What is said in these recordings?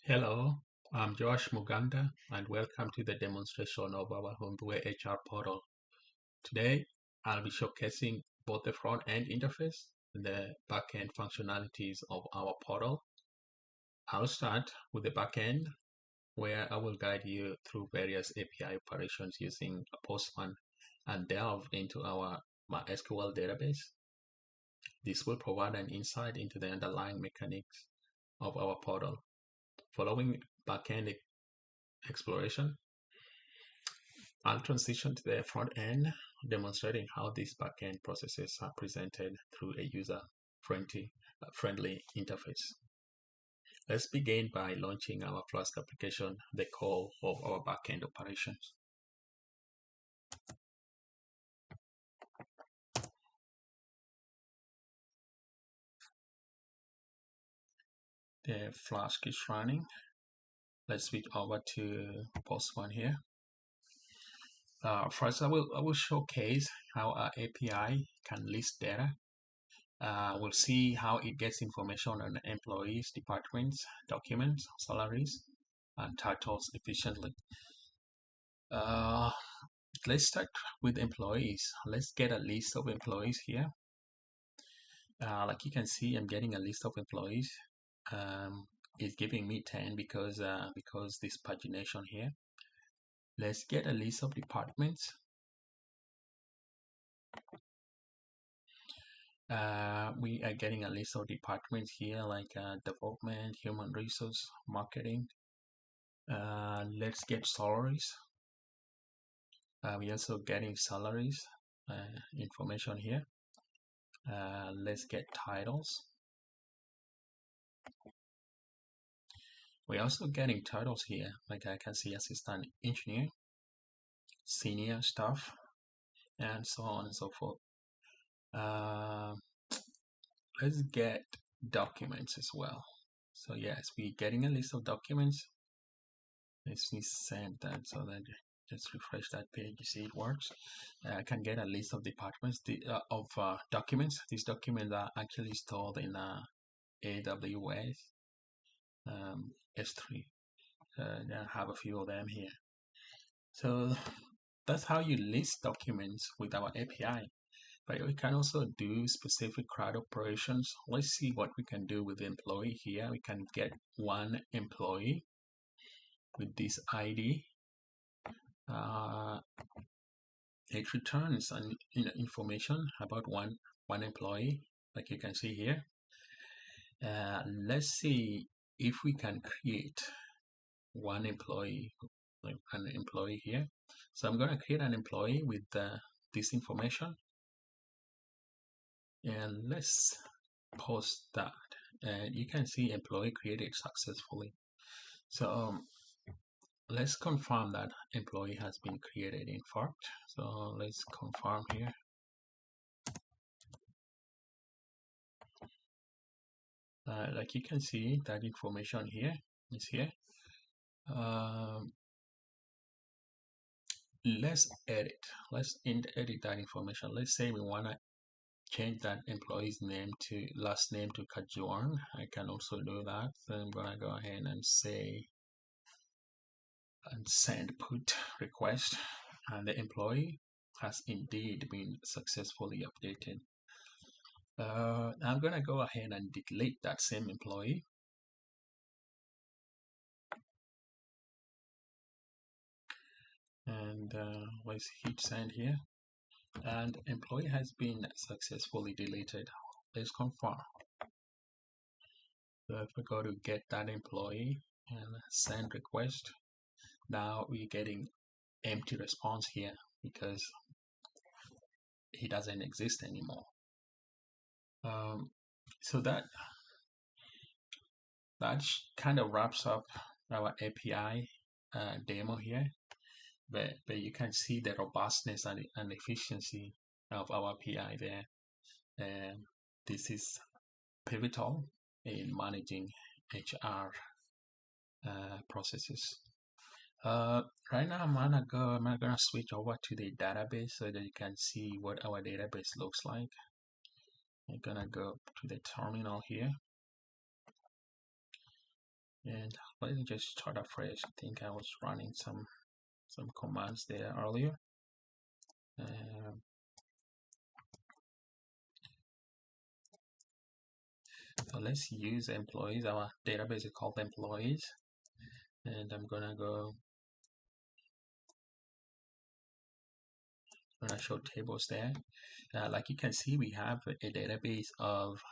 Hello, I'm Josh Muganda and welcome to the demonstration of our Homeware HR portal. Today, I'll be showcasing both the front-end interface and the back-end functionalities of our portal. I'll start with the back-end, where I will guide you through various API operations using Postman and delve into our MySQL database. This will provide an insight into the underlying mechanics of our portal. Following back-end exploration, I'll transition to the front end, demonstrating how these backend processes are presented through a user-friendly interface. Let's begin by launching our Flask application, the core of our backend operations. The Flask is running. Let's switch over to Postman here. First, I will showcase how our API can list data. We'll see how it gets information on employees, departments, documents, salaries, and titles efficiently. Let's start with employees. Let's get a list of employees here. Like you can see, I'm getting a list of employees. It's giving me 10 because this pagination here. Let's get a list of departments. We are getting a list of departments here like development, human resource, marketing. Let's get salaries. We're also getting salaries information here. Let's get titles. We're also getting titles here, like I can see assistant engineer, senior staff, and so on and so forth. Let's get documents as well. So yes, we're getting a list of documents. Let's send that so that just refresh that page. You see it works. I can get a list of departments of documents. These documents are actually stored in AWS S3. I have a few of them here. So that's how you list documents with our API. But we can also do specific CRUD operations. Let's see what we can do with the employee here. We can get one employee with this ID. It returns information about one employee, like you can see here. Let's see if we can create one employee, like an employee here. So I'm going to create an employee with this information, and let's post that. And you can see employee created successfully. So let's confirm that employee has been created in fact. So let's confirm here. Like you can see, that information here is here. Let's edit that information. Let's say we want to change that employee's name to last name to Kajuan. I can also do that. So I'm gonna go ahead and say and send put request, and the employee has indeed been successfully updated. I'm gonna go ahead and delete that same employee. And let's hit send here, and employee has been successfully deleted. Let's confirm. So if we go to get that employee and send request, now we're getting empty response here because he doesn't exist anymore. So that kind of wraps up our API demo here. But you can see the robustness and efficiency of our API there. This is pivotal in managing HR processes. Right now, I'm gonna switch over to the database so that you can see what our database looks like. I'm gonna go to the terminal here. And let me just start afresh. I think I was running some commands there earlier. So let's use employees. Our database is called employees, and I'm gonna show tables there. Like you can see, we have a database of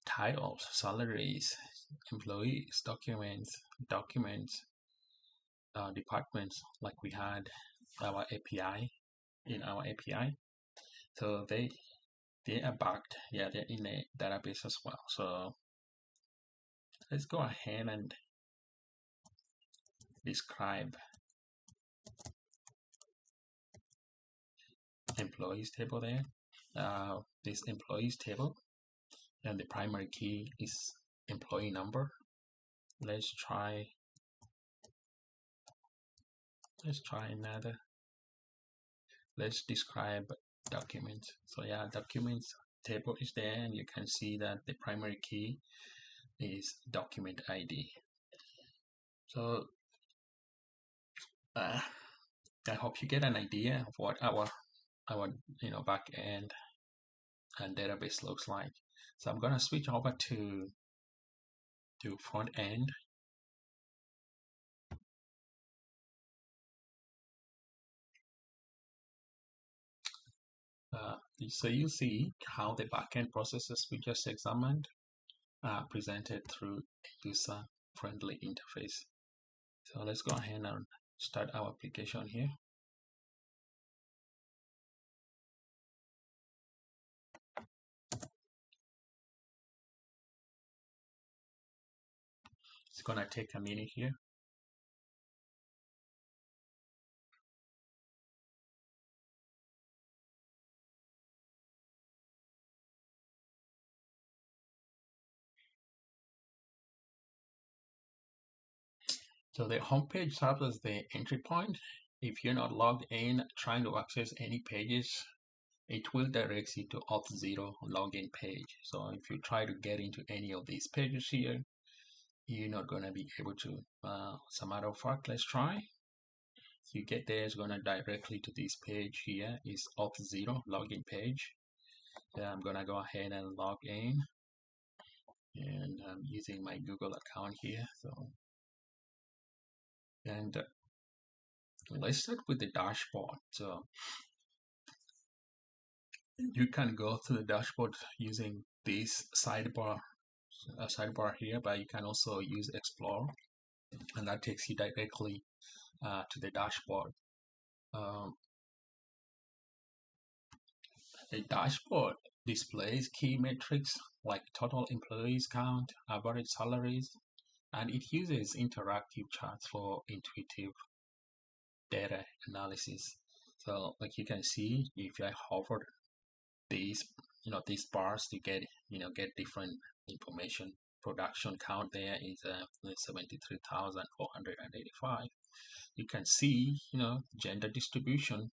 titles, salaries, employees, documents, departments, like we had our API in our API. So they are backed. Yeah, they're in a database as well. So let's go ahead and describe employees table there. This employees table, and the primary key is employee number. Let's try another. Let's describe documents. So yeah, documents table is there, and you can see that the primary key is document ID. So I hope you get an idea of what our back end and database looks like. So I'm gonna switch over to front end. So you see how the backend processes we just examined are presented through a user-friendly interface. So let's go ahead and start our application here. It's gonna take a minute here. So the homepage serves as the entry point. If you're not logged in trying to access any pages, it will direct you to Auth0 login page. So if you try to get into any of these pages here, you're not going to be able to. As a matter of fact, let's try. If you get there, it's going to directly to this page here. Is Auth0 login page. I'm going to go ahead and log in, and I'm using my Google account here. And let's start with the dashboard. So you can go to the dashboard using this sidebar here, but you can also use Explore, and that takes you directly to the dashboard. The dashboard displays key metrics like total employees count, average salaries, and it uses interactive charts for intuitive data analysis. So like you can see, if I hover these bars to get different information. Production count there is 73,485. You can see gender distribution.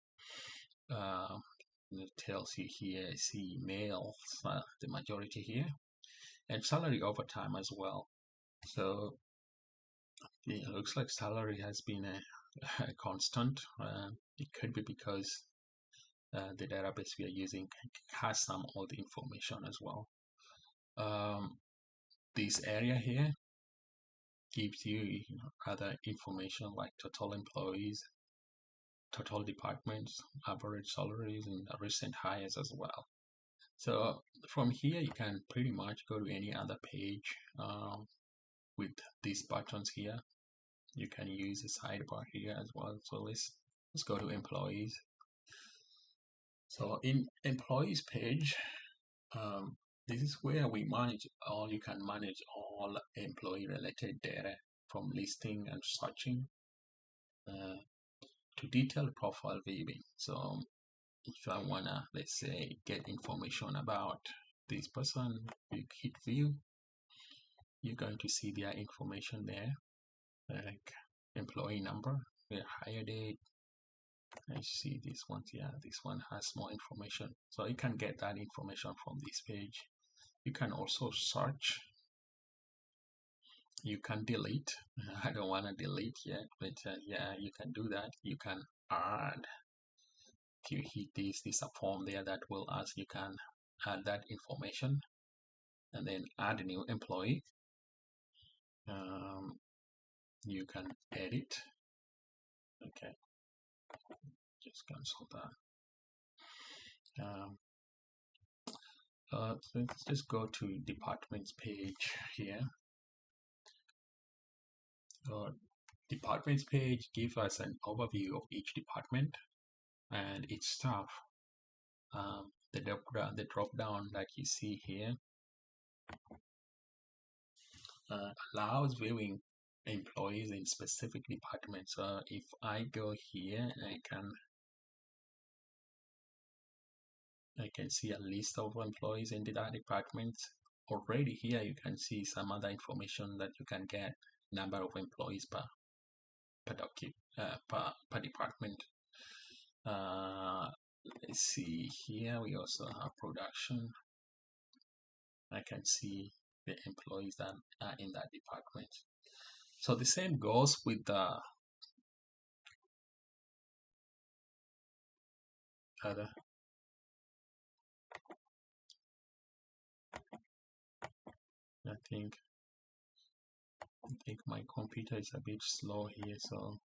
It tells you here, see males, the majority here, and salary over time as well. So it looks like salary has been a constant. It could be because the database we are using has some old information as well. This area here gives you other information like total employees, total departments, average salaries, and recent hires as well. So from here, you can pretty much go to any other page with these buttons here. You can use the sidebar here as well. So let's go to employees. So in employees page, this is where we manage you can manage all employee related data from listing and searching to detailed profile viewing. So if I wanna, let's say, get information about this person, you hit view, you're going to see their information there, like employee number, their hire date. I see this one. Yeah, this one has more information. So you can get that information from this page. You can also search You can delete. I don't want to delete yet, but yeah, you can do that. You can add. If you hit this a form there that will ask, you can add that information and then add a new employee. You can edit. Okay, just cancel that. Let's just go to departments page here. Departments page gives us an overview of each department and its staff. The drop down that you see here allows viewing employees in specific departments. So if I go here, I can see a list of employees in that department. Already here you can see some other information that you can get, number of employees per department. Let's see here, we also have production. I can see the employees that are in that department. So the same goes with the other. I think my computer is a bit slow here, so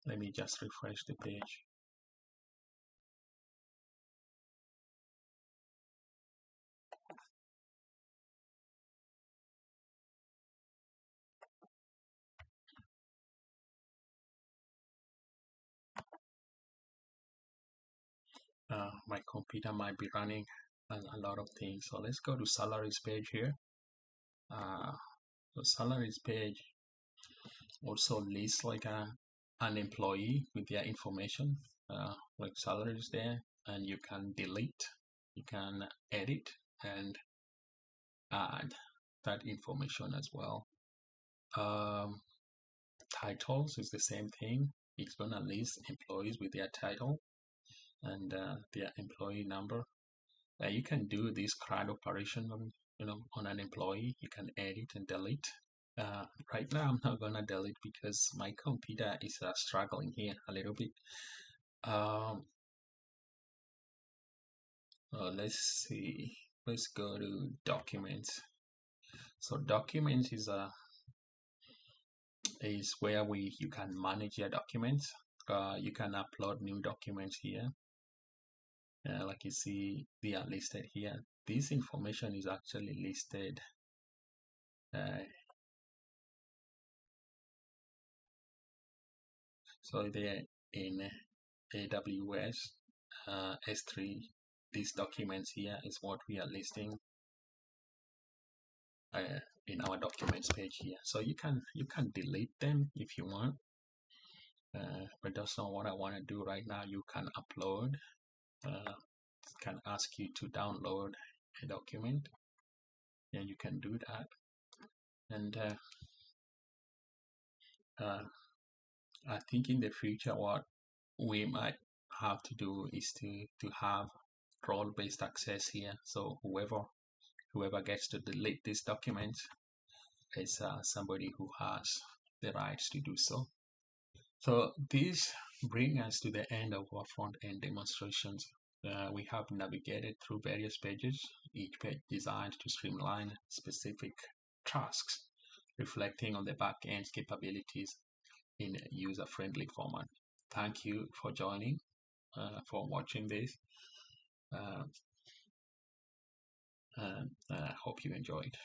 let me just refresh the page. My computer might be running a lot of things, so let's go to salaries page here. The salaries page also lists like an employee with their information, like salaries there, and you can delete, you can edit and add that information as well. Titles is the same thing. It's gonna list employees with their title and their employee number. You can do this CRUD operation on an employee. You can edit and delete. Right now I'm not gonna delete because my computer is struggling here a little bit. Let's see, let's go to documents. So documents is where you can manage your documents. You can upload new documents here. Like you see, they are listed here. This information is actually listed so they're in AWS S3. These documents here is what we are listing in our documents page here. So you can delete them if you want, but that's not what I want to do right now. You can upload. Can ask you to download a document, and you can do that. And I think in the future what we might have to do is to have role-based access here. So whoever gets to delete this document is somebody who has the rights to do so. So this brings us to the end of our front-end demonstrations. We have navigated through various pages, each page designed to streamline specific tasks, reflecting on the back-end's capabilities in a user-friendly format. Thank you for joining, for watching this, and I hope you enjoyed.